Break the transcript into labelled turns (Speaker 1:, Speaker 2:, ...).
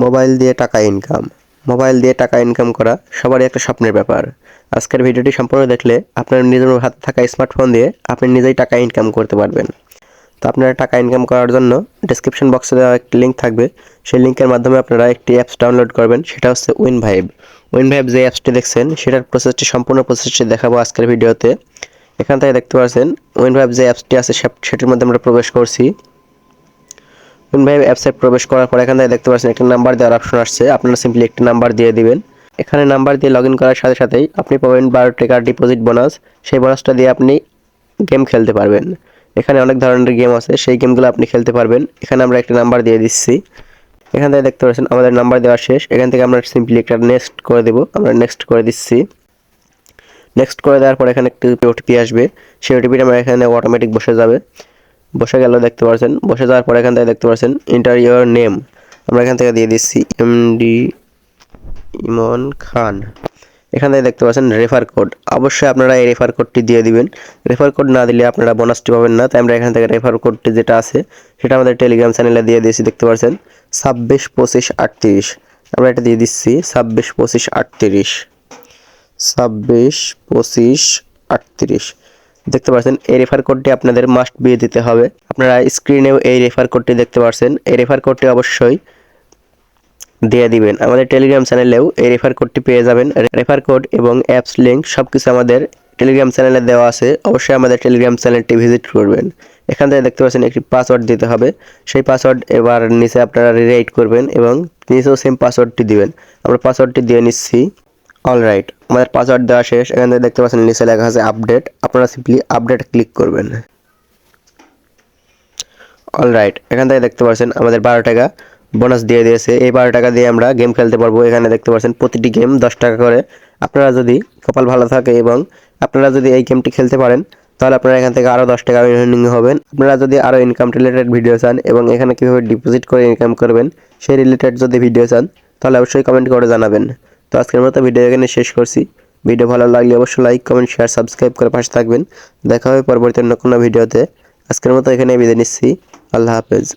Speaker 1: Mobile দিয়ে টাকা income করা সবারই একটা স্বপ্নের ব্যাপার। আজকের ভিডিওটি সম্পূর্ণ দেখলে আপনার নিজের হাতে থাকা স্মার্টফোন দিয়ে আপনি নিজেই টাকা ইনকাম করতে পারবেন। তো আপনারা টাকা ইনকাম করার জন্য ডেসক্রিপশন বক্সে দেওয়া একটি লিঙ্ক থাকবে, সেই লিঙ্কের মাধ্যমে আপনারা একটি অ্যাপস ডাউনলোড করবেন, সেটা হচ্ছে উইনভাইব। উইনভাইব যে অ্যাপসটি দেখছেন সেটার সম্পূর্ণ প্রসেসটি দেখাবো আজকের ভিডিওতে। এখান থেকে দেখতে পাচ্ছেন উইনভাইব যে অ্যাপসটি আছে সেটির মধ্যে আমরা প্রবেশ করছি। উইনভাইব অ্যাপসে প্রবেশ করার পর এখান থেকে দেখতে পাচ্ছেন একটি নাম্বার দেওয়ার অপশন আসছে, আপনারা সিম্পলি একটি নাম্বার দিয়ে দিবেন। এখানে নাম্বার দিয়ে লগ ইন করার সাথে সাথেই আপনি পাবেন 12 টাকার ডিপোজিট বোনাস। সেই বোনাসটা দিয়ে আপনি গেম খেলতে পারবেন। এখানে অনেক ধরনের গেম আছে, সেই গেমগুলো আপনি খেলতে পারবেন। এখানে আমরা একটি নাম্বার দিয়ে দিচ্ছি। এখান থেকে দেখতে পাচ্ছেন আমাদের নাম্বার দেওয়া শেষ। এখান থেকে আমরা সিম্পলি একটা নেক্সট করে দেব। আমরা নেক্সট করে দিচ্ছি। নেক্সট করে দেওয়ার পর এখানে একটি ওটিপি আসবে, সেই ওটিপিটা আমরা এখানে অটোমেটিক বসে যাবে। বসে গেল দেখতে পাচ্ছেন। বসে যাওয়ার পর এখান থেকে দেখতে পাচ্ছেন এন্টার ইওর নেম, আমরা এখান থেকে দিয়ে দিচ্ছি এমডি ইমন খান। এখান থেকে দেখতে পাচ্ছেন রেফার কোড, অবশ্যই আপনারা এই রেফার কোডটি দিয়ে দিবেন। রেফার কোড না দিলে আপনারা বোনাসটি পাবেন না, তাই আমরা এখান থেকে রেফার কোডটি যেটা আছে সেটা আমাদের টেলিগ্রাম চ্যানেলে দিয়ে দিয়েছি। দেখতে পাচ্ছেন 262538, আমরা এটা দিয়ে দিচ্ছি 262538, 262538। দেখতে পাচ্ছেন এই রেফার কোডটি আপনাদের মাস্ট বি দিতে হবে। আপনারা স্ক্রিনেও এই রেফার কোডটি দেখতে পাচ্ছেন, এই রেফার কোডটি অবশ্যই দিয়ে দিবেন। আমাদের টেলিগ্রাম চ্যানেলেও এই রেফার কোডটি পেয়ে যাবেন। রেফার কোড এবং অ্যাপস লিঙ্ক সব কিছু আমাদের টেলিগ্রাম চ্যানেলে দেওয়া আছে, অবশ্যই আমাদের টেলিগ্রাম চ্যানেলটি ভিজিট করবেন। এখান থেকে দেখতে পাচ্ছেন একটি পাসওয়ার্ড দিতে হবে, সেই পাসওয়ার্ড এবার নিচে আপনারা রিরাইট করবেন এবং নিচেও সেম পাসওয়ার্ডটি দিবেন। আমরা পাসওয়ার্ডটি দিয়ে নিচ্ছি। অলরাইট, আমাদের পাসওয়ার্ড দেওয়া শেষ। এখান থেকে দেখতে পাচ্ছেন নিচে লেখা আছে আপডেট, আপনারা সিম্পলি আপডেট ক্লিক করবেন। অলরাইট, এখান থেকে দেখতে পাচ্ছেন আমাদের 12 টাকা বোনাস দিয়ে দিয়েছে। এই 12 টাকা দিয়ে আমরা গেম খেলতে পারবো। এখানে দেখতে পাচ্ছেন প্রতিটি গেম 10 টাকা করে। আপনারা যদি কপাল ভালো থাকে এবং আপনারা যদি এই গেমটি খেলতে পারেন তাহলে আপনারা এখান থেকে আরও 10 টাকা আর্নিং হবেন। আপনারা যদি আরও ইনকাম রিলেটেড ভিডিও চান এবং এখানে কীভাবে ডিপোজিট করে ইনকাম করবেন সেই রিলেটেড যদি ভিডিও চান তাহলে অবশ্যই কমেন্ট করে জানাবেন। তো আজকের মতো ভিডিও এখানে শেষ করছি। ভিডিও ভালো লাগলে অবশ্যই লাইক, কমেন্ট, শেয়ার, সাবস্ক্রাইব করে পাশে থাকবেন। দেখা হবে পরবর্তী অন্য কোনো ভিডিওতে। আজকের মতো এখানে বিদায় নিচ্ছি। আল্লাহ হাফেজ।